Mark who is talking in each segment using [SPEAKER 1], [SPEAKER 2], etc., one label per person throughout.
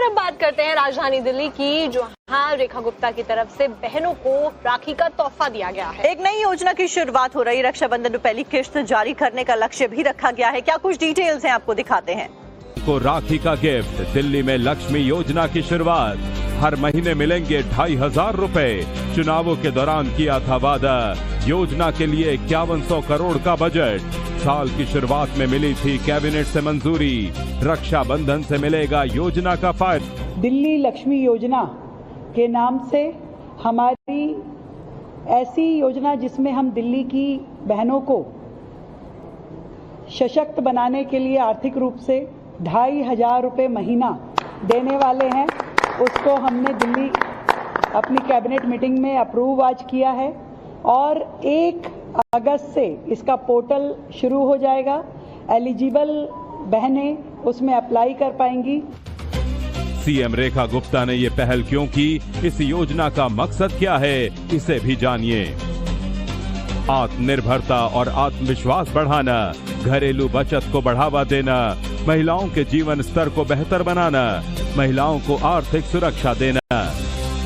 [SPEAKER 1] अब बात करते हैं राजधानी दिल्ली की, जहां रेखा गुप्ता की तरफ से बहनों को राखी का तोहफा दिया गया है।
[SPEAKER 2] एक नई योजना की शुरुआत हो रही। रक्षाबंधन में पहली किश्त जारी करने का लक्ष्य भी रखा गया है। क्या कुछ डिटेल्स हैं, आपको दिखाते हैं।
[SPEAKER 3] को राखी का गिफ्ट, दिल्ली में लक्ष्मी योजना की शुरुआत। हर महीने मिलेंगे 2500 रुपए। चुनावों के दौरान किया था वादा, योजना के लिए 5100 करोड़ का बजट। साल की शुरुआत में मिली थी कैबिनेट से मंजूरी। रक्षाबंधन से मिलेगा योजना का फायदा।
[SPEAKER 4] दिल्ली लक्ष्मी योजना के नाम से हमारी ऐसी योजना जिसमें हम दिल्ली की बहनों को सशक्त बनाने के लिए आर्थिक रूप से 2500 रुपये महीना देने वाले हैं, उसको हमने दिल्ली अपनी कैबिनेट मीटिंग में अप्रूव आज किया है और 1 अगस्त से इसका पोर्टल शुरू हो जाएगा। एलिजिबल बहनें उसमें अप्लाई कर पाएंगी।
[SPEAKER 3] सीएम रेखा गुप्ता ने ये पहल क्यों की, इस योजना का मकसद क्या है, इसे भी जानिए। आत्मनिर्भरता और आत्मविश्वास बढ़ाना, घरेलू बचत को बढ़ावा देना, महिलाओं के जीवन स्तर को बेहतर बनाना, महिलाओं को आर्थिक सुरक्षा देना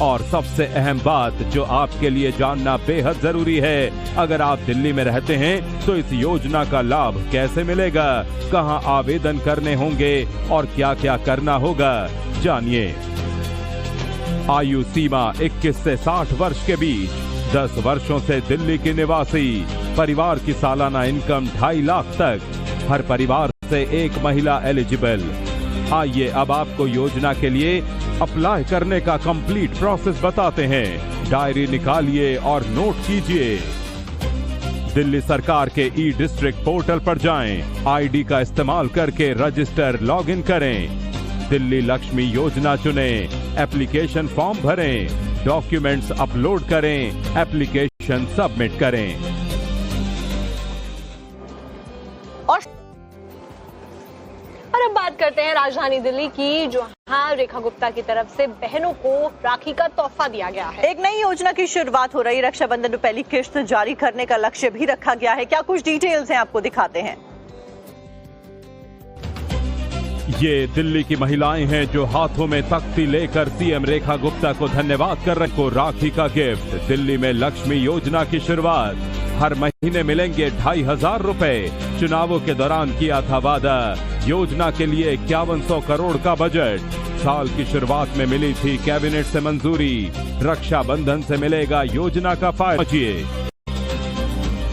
[SPEAKER 3] और सबसे अहम बात जो आपके लिए जानना बेहद जरूरी है, अगर आप दिल्ली में रहते हैं तो इस योजना का लाभ कैसे मिलेगा, कहां आवेदन करने होंगे और क्या क्या करना होगा, जानिए। आयु सीमा 21 से 60 वर्ष के बीच, 10 वर्षों से दिल्ली की निवासी, परिवार की सालाना इनकम 2.5 लाख तक, हर परिवार से एक महिला एलिजिबल। आइए अब आपको योजना के लिए अप्लाई करने का कंप्लीट प्रोसेस बताते हैं। डायरी निकालिए और नोट कीजिए। दिल्ली सरकार के ई डिस्ट्रिक्ट पोर्टल पर जाएं, आईडी का इस्तेमाल करके रजिस्टर लॉगिन करें, दिल्ली लक्ष्मी योजना चुनें, एप्लीकेशन फॉर्म भरें, डॉक्यूमेंट्स अपलोड करें, एप्लीकेशन सबमिट करें।
[SPEAKER 1] और अब बात करते हैं राजधानी दिल्ली की, जहां रेखा गुप्ता की तरफ से बहनों को राखी का तोहफा दिया गया है।
[SPEAKER 2] एक नई योजना की शुरुआत हो रही। रक्षाबंधन में पहली किश्त जारी करने का लक्ष्य भी रखा गया है। क्या कुछ डिटेल्स हैं, आपको दिखाते हैं।
[SPEAKER 3] ये दिल्ली की महिलाएं हैं जो हाथों में तख्ती लेकर सीएम रेखा गुप्ता को धन्यवाद कर रहे। को राखी का गिफ्ट, दिल्ली में लक्ष्मी योजना की शुरुआत। हर महीने मिलेंगे 2500 रुपए। चुनावों के दौरान किया था वादा, योजना के लिए 5100 करोड़ का बजट। साल की शुरुआत में मिली थी कैबिनेट से मंजूरी। रक्षाबंधन से मिलेगा योजना का फायदा।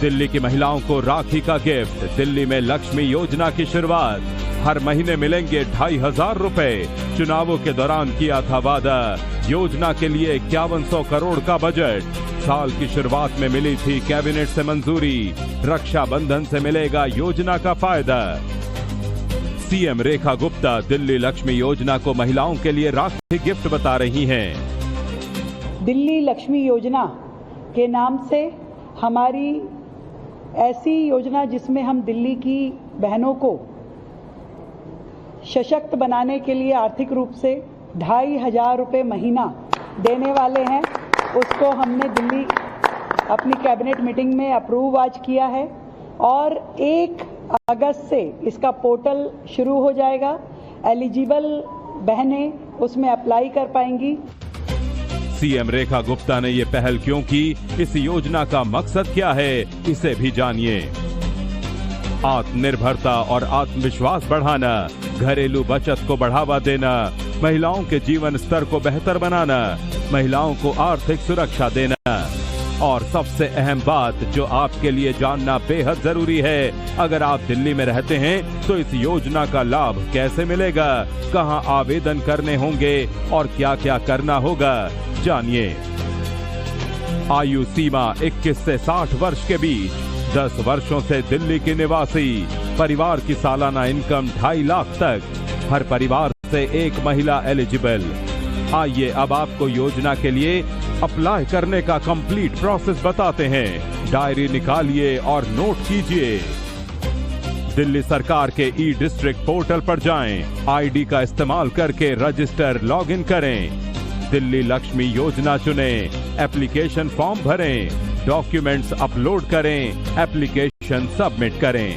[SPEAKER 3] दिल्ली की महिलाओं को राखी का गिफ्ट, दिल्ली में लक्ष्मी योजना की शुरुआत। हर महीने मिलेंगे 2500 रुपए। चुनावों के दौरान किया था वादा, योजना के लिए 5100 करोड़ का बजट। साल की शुरुआत में मिली थी कैबिनेट से मंजूरी। रक्षाबंधन से मिलेगा योजना का फायदा। सीएम रेखा गुप्ता दिल्ली लक्ष्मी योजना को महिलाओं के लिए राखी गिफ्ट बता रही हैं।
[SPEAKER 4] दिल्ली लक्ष्मी योजना के नाम से हमारी ऐसी योजना जिसमें हम दिल्ली की बहनों को सशक्त बनाने के लिए आर्थिक रूप से 2500 रुपये महीना देने वाले हैं, उसको हमने दिल्ली अपनी कैबिनेट मीटिंग में अप्रूव आज किया है और 1 अगस्त से इसका पोर्टल शुरू हो जाएगा। एलिजिबल बहनें उसमें अप्लाई कर पाएंगी।
[SPEAKER 3] सीएम रेखा गुप्ता ने ये पहल क्यों की, इस योजना का मकसद क्या है, इसे भी जानिए। आत्मनिर्भरता और आत्मविश्वास बढ़ाना, घरेलू बचत को बढ़ावा देना, महिलाओं के जीवन स्तर को बेहतर बनाना, महिलाओं को आर्थिक सुरक्षा देना और सबसे अहम बात जो आपके लिए जानना बेहद जरूरी है, अगर आप दिल्ली में रहते हैं तो इस योजना का लाभ कैसे मिलेगा, कहां आवेदन करने होंगे और क्या क्या करना होगा, जानिए। आयु सीमा 21 से 60 वर्ष के बीच, 10 वर्षों से दिल्ली की निवासी, परिवार की सालाना इनकम 2.5 लाख तक, हर परिवार से एक महिला एलिजिबल। आइए अब आपको योजना के लिए अप्लाई करने का कंप्लीट प्रोसेस बताते हैं। डायरी निकालिए और नोट कीजिए। दिल्ली सरकार के ई डिस्ट्रिक्ट पोर्टल पर जाएं, आईडी का इस्तेमाल करके रजिस्टर लॉगिन करें, दिल्ली लक्ष्मी योजना चुनें, एप्लीकेशन फॉर्म भरें, डॉक्यूमेंट्स अपलोड करें, एप्लीकेशन सबमिट करें।